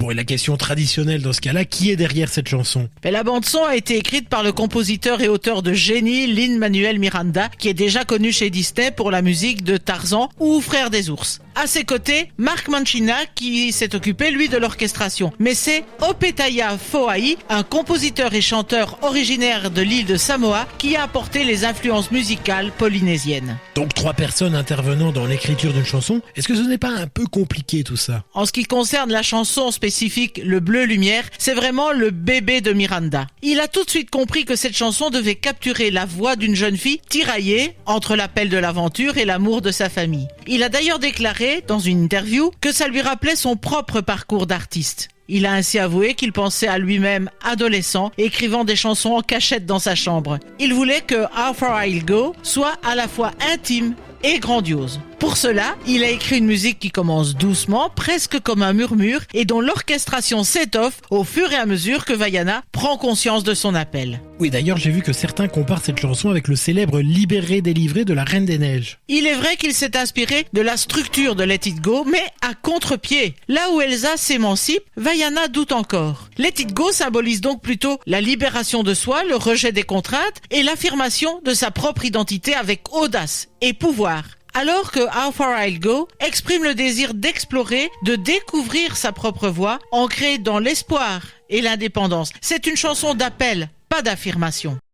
Bon, et la question traditionnelle dans ce cas-là, qui est derrière cette chanson? Mais la bande-son a été écrite par le compositeur et auteur de génie Lin-Manuel Miranda, qui est déjà connu chez Disney pour la musique de Tarzan ou Frères des ours. À ses côtés, Mark Mancina, qui s'est occupé, lui, de l'orchestration. Mais c'est Opetaya Foai, un compositeur et chanteur originaire de l'île de Samoa, qui a apporté les influences musicales polynésiennes. Donc 3 personnes intervenant dans l'écriture d'une chanson. Est-ce que ce n'est pas un peu compliqué tout ça? En ce qui concerne la chanson spécifique Le Bleu Lumière, c'est vraiment le bébé de Miranda. Il a tout de suite compris que cette chanson devait capturer la voix d'une jeune fille tiraillée entre l'appel de l'aventure et l'amour de sa famille. Il a d'ailleurs déclaré dans une interview que ça lui rappelait son propre parcours d'artiste. Il a ainsi avoué qu'il pensait à lui-même adolescent, écrivant des chansons en cachette dans sa chambre. Il voulait que How Far I'll Go soit à la fois intime et grandiose. Pour cela, il a écrit une musique qui commence doucement, presque comme un murmure, et dont l'orchestration s'étoffe au fur et à mesure que Vaiana prend conscience de son appel. Oui, d'ailleurs, j'ai vu que certains comparent cette chanson avec le célèbre Libéré, délivré de la Reine des Neiges. Il est vrai qu'il s'est inspiré de la structure de Let It Go, mais à contre-pied. Là où Elsa s'émancipe, Vaiana doute encore. Let It Go symbolise donc plutôt la libération de soi, le rejet des contraintes et l'affirmation de sa propre identité avec audace et pouvoir. Alors que How Far I'll Go exprime le désir d'explorer, de découvrir sa propre voix, ancrée dans l'espoir et l'indépendance. C'est une chanson d'appel, pas d'affirmation.